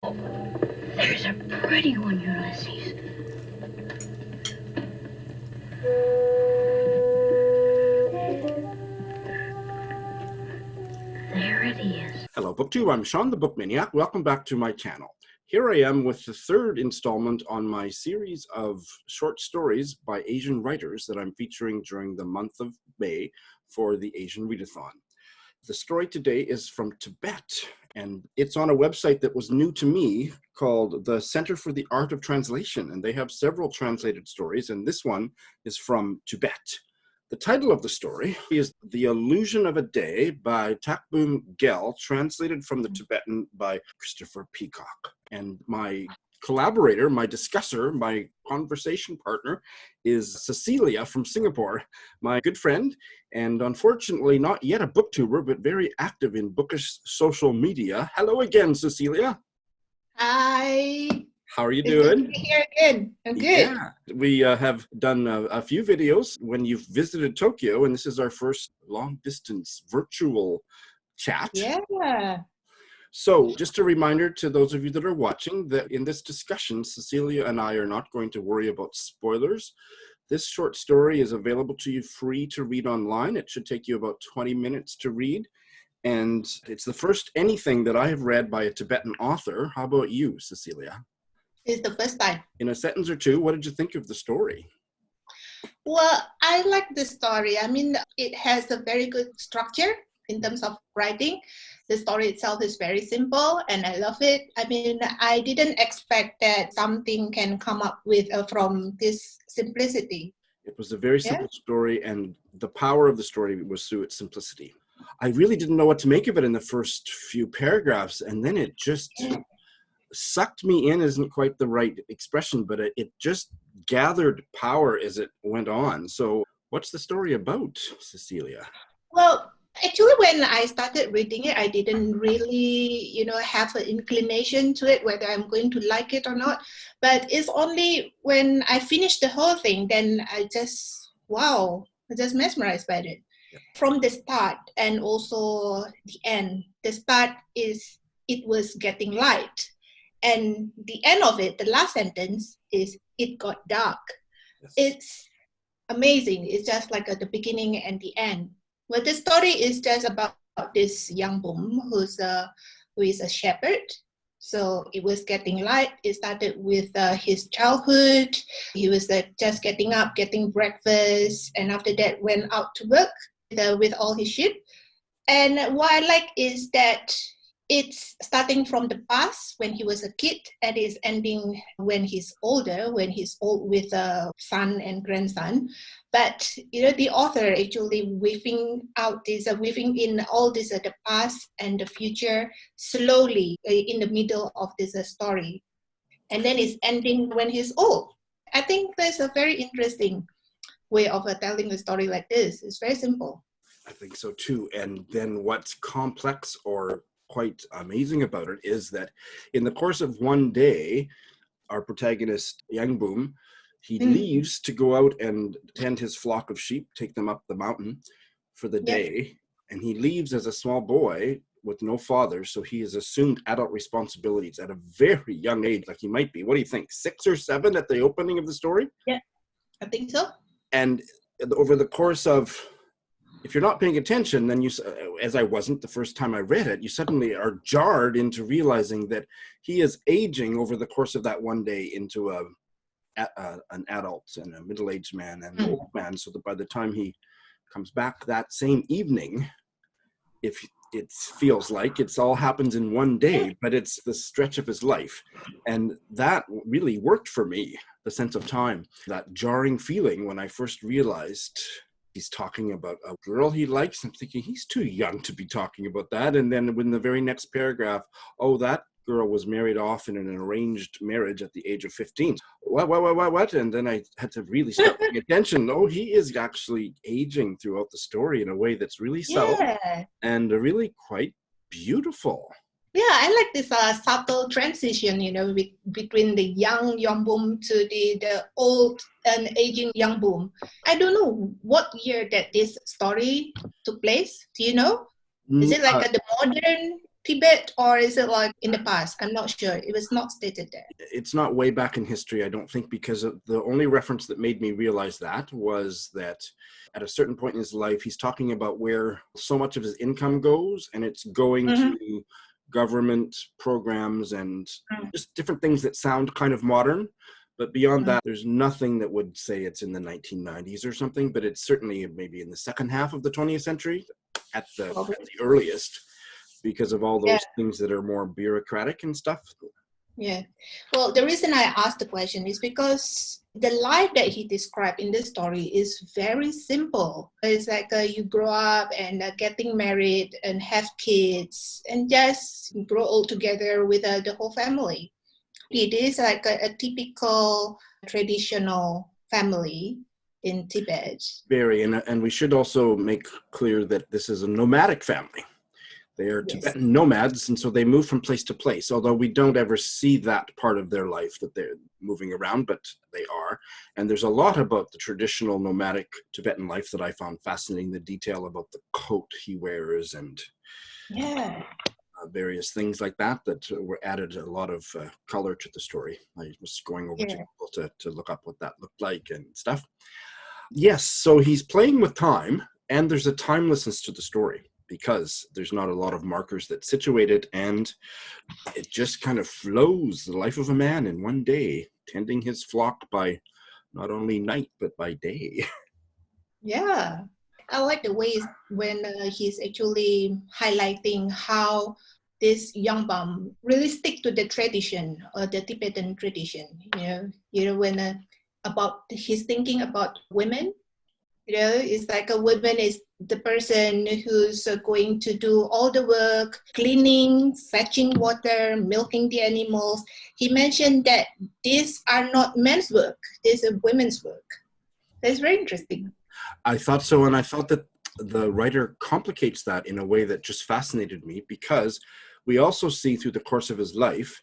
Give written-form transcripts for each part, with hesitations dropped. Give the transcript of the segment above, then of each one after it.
There's a pretty one, Ulysses. There it is. Hello, BookTube. I'm Shawn the Book Maniac. Welcome back to my channel. Here I am with the third installment on my series of short stories by Asian writers that I'm featuring during the month of May for the Asian Readathon. The story today is from Tibet, and it's on a website that was new to me called the Center for the Art of Translation, and they have several translated stories, and this one is from Tibet. The title of the story is The Illusion of a Day by Takbum Gyel, translated from the Tibetan by Christopher Peacock. And my collaborator, my discusser, my conversation partner is Sisilia from Singapore, my good friend, and unfortunately not yet a booktuber, but very active in bookish social media. Hello again, Sisilia. Hi. How are you It's doing? good to be here again. I'm good. Yeah, we have done a few videos when you've visited Tokyo, and this is our first long-distance virtual chat. Yeah. So just a reminder to those of you that are watching that in this discussion, Sisilia and I are not going to worry about spoilers. This short story is available to you free to read online. It should take you about 20 minutes to read. And it's the first anything that I have read by a Tibetan author. How about you, Sisilia? It's the first time. In a sentence or two, what did you think of the story? Well, I like the story. I mean, it has a very good structure in terms of writing. The story itself is very simple and I love it. I mean, I didn't expect that something can come up with from this simplicity. It was a very simple story, and the power of the story was through its simplicity. I really didn't know what to make of it in the first few paragraphs, and then it just sucked me in isn't quite the right expression, but it just gathered power as it went on. So what's the story about, Sisilia? Well, actually, when I started reading it, I didn't really, have an inclination to it, whether I'm going to like it or not. But it's only when I finished the whole thing, then I just mesmerized by it. Yeah. From the start and also the end. The start is, it was getting light. And the end of it, the last sentence is, it got dark. Yes. It's amazing. It's just like at the beginning and the end. Well, the story is just about this young boom who is a shepherd. So it was getting light. It started with his childhood. He was just getting up, getting breakfast, and after that went out to work with all his sheep. And what I like is that it's starting from the past when he was a kid and is ending when he's older, when he's old with a son and grandson. But the author actually weaving in all this the past and the future slowly in the middle of this story, and then it's ending when he's old. I think there's a very interesting way of telling a story like this. It's very simple. I think so too. And then what's complex or quite amazing about it is that in the course of one day, our protagonist, Yangbum, he leaves to go out and tend his flock of sheep, take them up the mountain for the day. And he leaves as a small boy with no father. So he has assumed adult responsibilities at a very young age, like he might be. What do you think? 6 or 7 at the opening of the story? Yeah, I think so. And over the course of, if you're not paying attention, then you, as I wasn't the first time I read it, you suddenly are jarred into realizing that he is aging over the course of that one day into an adult and a middle-aged man and an old man, so that by the time he comes back that same evening, if it feels like it's all happens in one day, but it's the stretch of his life. And that really worked for me, the sense of time, that jarring feeling when I first realized he's talking about a girl he likes. I'm thinking he's too young to be talking about that. And then when the very next paragraph, oh, that girl was married off in an arranged marriage at the age of 15. What? And then I had to really start paying attention. Oh, he is actually aging throughout the story in a way that's really subtle and really quite beautiful. Yeah, I like this subtle transition, between the young Yongbum to the old and aging Yongbum. I don't know what year that this story took place. Do you know? Is it like the modern Tibet, or is it like in the past? I'm not sure. It was not stated there. It's not way back in history, I don't think, because the only reference that made me realize that was that at a certain point in his life, he's talking about where so much of his income goes, and it's going to government programs and just different things that sound kind of modern. But beyond that, there's nothing that would say it's in the 1990s or something, but it's certainly maybe in the second half of the 20th century at the earliest, because of all those things that are more bureaucratic and stuff. Yeah. Well, the reason I asked the question is because the life that he described in this story is very simple. It's like you grow up and getting married and have kids and just grow old together with the whole family. It is like a typical traditional family in Tibet. Very, and we should also make clear that this is a nomadic family. They are Tibetan nomads, and so they move from place to place, although we don't ever see that part of their life that they're moving around, but they are. And there's a lot about the traditional nomadic Tibetan life that I found fascinating, the detail about the coat he wears and various things like that were added a lot of color to the story. I was going over to Google to look up what that looked like and stuff. Yes, so he's playing with time, and there's a timelessness to the story, because there's not a lot of markers that situate it, and it just kind of flows, the life of a man in one day, tending his flock by not only night, but by day. Yeah. I like the ways when he's actually highlighting how this young bum really stick to the tradition, or the Tibetan tradition, when about his thinking about women. It's like a woman is the person who's going to do all the work, cleaning, fetching water, milking the animals. He mentioned that these are not men's work, these are women's work. That's very interesting. I thought so, and I thought that the writer complicates that in a way that just fascinated me, because we also see through the course of his life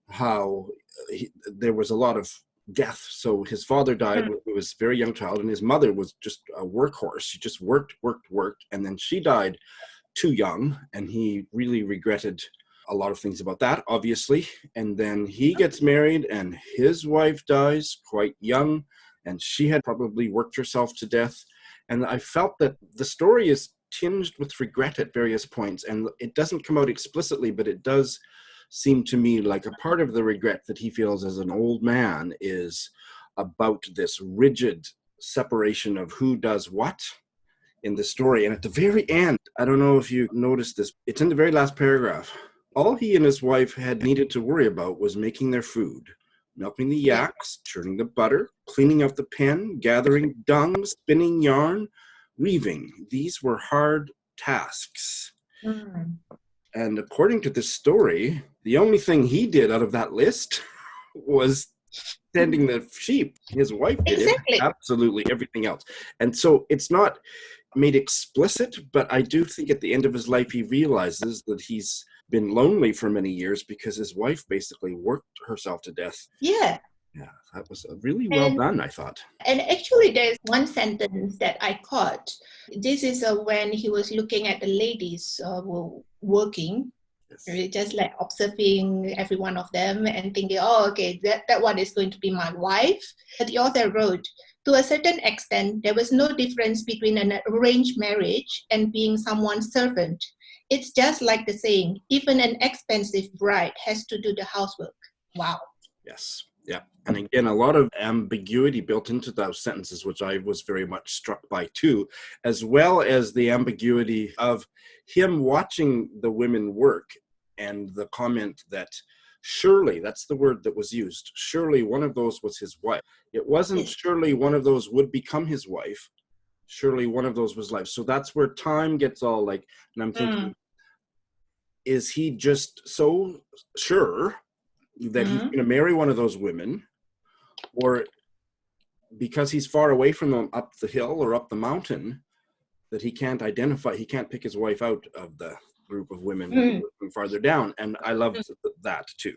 how there was a lot of death. So his father died when he was a very young child, and his mother was just a workhorse. She just worked, and then she died too young, and he really regretted a lot of things about that, obviously. And then he gets married, and his wife dies quite young, and she had probably worked herself to death. And I felt that the story is tinged with regret at various points, and it doesn't come out explicitly, but it does seem to me like a part of the regret that he feels as an old man is about this rigid separation of who does what in the story. And at the very end, I don't know if you noticed this, it's in the very last paragraph. All he and his wife had needed to worry about was making their food, milking the yaks, churning the butter, cleaning out the pen, gathering dung, spinning yarn, weaving. These were hard tasks. And according to this story, the only thing he did out of that list was tending the sheep. His wife did absolutely everything else. And so it's not made explicit, but I do think at the end of his life, he realizes that he's been lonely for many years because his wife basically worked herself to death. Yeah, that was really well done, I thought. And actually, there's one sentence that I caught. This is when he was looking at the ladies working, just like observing every one of them and thinking, oh, okay, that one is going to be my wife. The author wrote, to a certain extent, there was no difference between an arranged marriage and being someone's servant. It's just like the saying, even an expensive bride has to do the housework. Wow. Yes. Yeah. And again, a lot of ambiguity built into those sentences, which I was very much struck by too, as well as the ambiguity of him watching the women work and the comment that surely, that's the word that was used, surely one of those was his wife. It wasn't surely one of those would become his wife. Surely one of those was life. So that's where time gets all like, and I'm thinking, is he just so sure that he's going to marry one of those women, or because he's far away from them up the hill or up the mountain, that he can't pick his wife out of the group of women farther down? And I loved that too.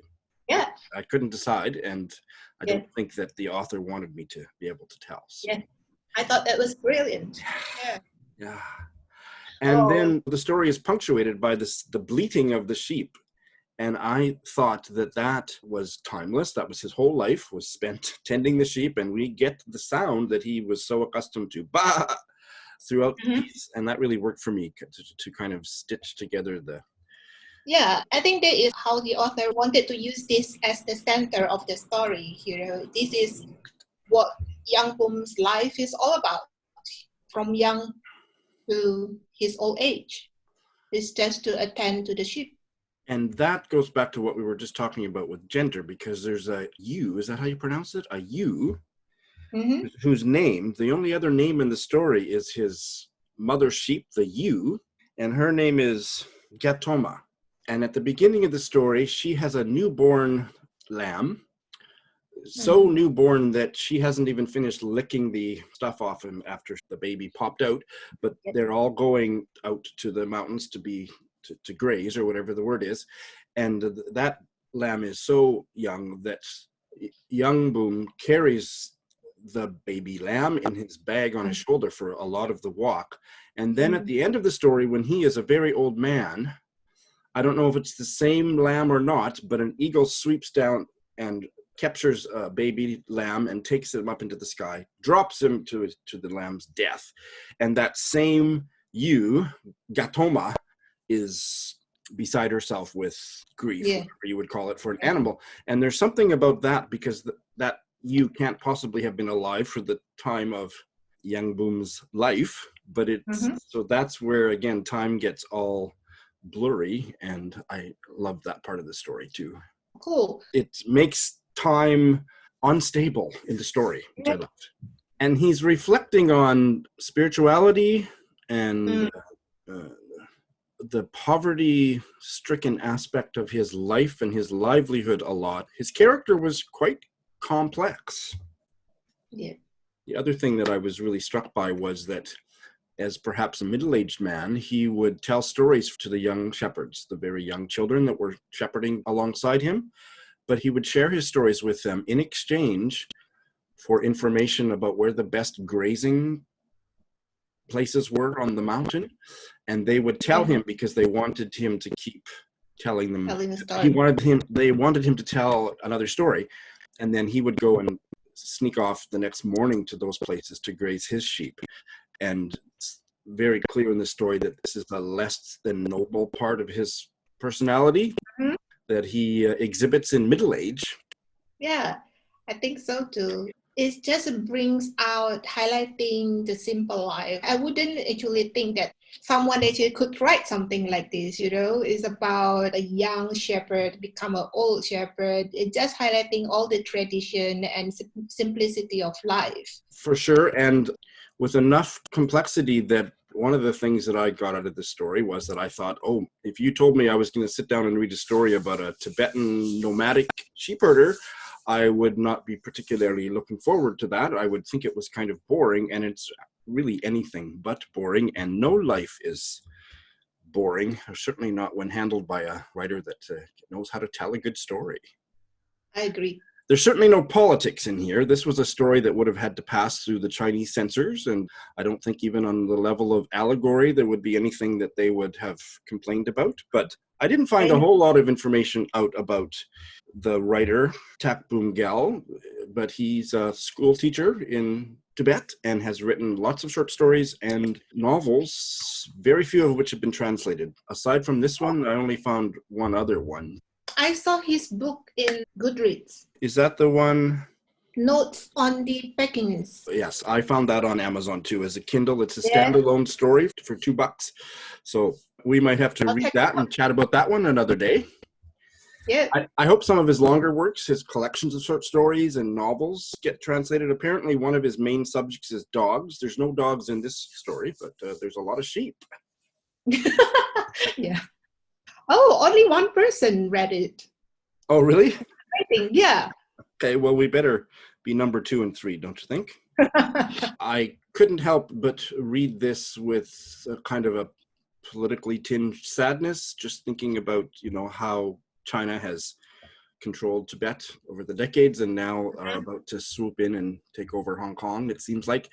Yeah. I couldn't decide, and I don't think that the author wanted me to be able to tell. So. Yeah. I thought that was brilliant. Yeah. And then the story is punctuated by the bleating of the sheep. And I thought that that was timeless. That was his whole life, was spent tending the sheep. And we get the sound that he was so accustomed to, bah, throughout the piece. And that really worked for me to kind of stitch together the... Yeah, I think that is how the author wanted to use this as the center of the story. This is what young Bum's life is all about, from young to his old age. It's just to attend to the sheep. And that goes back to what we were just talking about with gender, because there's a ewe, is that how you pronounce it? A ewe, whose name, the only other name in the story is his mother sheep, the ewe, and her name is Gatoma. And at the beginning of the story, she has a newborn lamb, so newborn that she hasn't even finished licking the stuff off him after the baby popped out, but they're all going out to the mountains to graze, or whatever the word is. And that lamb is so young that young Bum carries the baby lamb in his bag on his shoulder for a lot of the walk. And then at the end of the story, when he is a very old man, I don't know if it's the same lamb or not, but an eagle sweeps down and captures a baby lamb and takes him up into the sky, drops him to the lamb's death. And that same ewe, Gatoma, is beside herself with grief, whatever you would call it, for an animal. And there's something about that, because that ewe can't possibly have been alive for the time of young Bum's life, but it's so that's where, again, time gets all blurry, and I love that part of the story too. Cool. It makes time unstable in the story, which I loved. And he's reflecting on spirituality and the poverty-stricken aspect of his life and his livelihood a lot. His character was quite complex. Yeah. The other thing that I was really struck by was that as perhaps a middle-aged man, he would tell stories to the young shepherds, the very young children that were shepherding alongside him, but he would share his stories with them in exchange for information about where the best grazing places were on the mountain. And they would tell him because they wanted him to keep telling them. They wanted him to tell another story. And then he would go and sneak off the next morning to those places to graze his sheep. And it's very clear in the story that this is a less than noble part of his personality that he exhibits in middle age. Yeah, I think so too. It just brings out highlighting the simple life. I wouldn't actually think that someone actually could write something like this, It's about a young shepherd become an old shepherd. It's just highlighting all the tradition and simplicity of life. For sure, and with enough complexity that one of the things that I got out of this story was that I thought, oh, if you told me I was going to sit down and read a story about a Tibetan nomadic sheep herder, I would not be particularly looking forward to that. I would think it was kind of boring, and it's really anything but boring, and no life is boring, certainly not when handled by a writer that knows how to tell a good story. I agree. There's certainly no politics in here. This was a story that would have had to pass through the Chinese censors, and I don't think even on the level of allegory there would be anything that they would have complained about. But I didn't find a whole lot of information out about the writer, Takbum Gyel, but he's a school teacher in Tibet and has written lots of short stories and novels, very few of which have been translated. Aside from this one, I only found one other one. I saw his book in Goodreads. Is that the one? Notes on the Pekingese. Yes, I found that on Amazon too as a Kindle. It's a standalone story for $2. So we might have to read that and chat about that one another day. Yeah. I hope some of his longer works, his collections of short stories and novels, get translated. Apparently one of his main subjects is dogs. There's no dogs in this story, but there's a lot of sheep. Yeah. Oh, only one person read it. Oh, really? I think, yeah. Okay, well, we better be number 2 and 3, don't you think? I couldn't help but read this with a kind of a politically tinged sadness, just thinking about, how China has controlled Tibet over the decades and now are about to swoop in and take over Hong Kong, it seems like.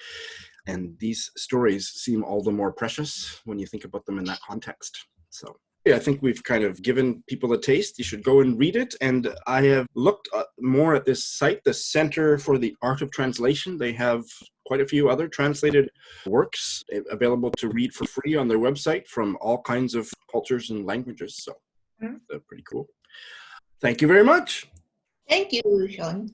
And these stories seem all the more precious when you think about them in that context. So yeah, I think we've kind of given people a taste. You should go and read it. And I have looked more at this site, the Center for the Art of Translation. They have quite a few other translated works available to read for free on their website from all kinds of cultures and languages. So that's pretty cool. Thank you very much. Thank you, Shawn.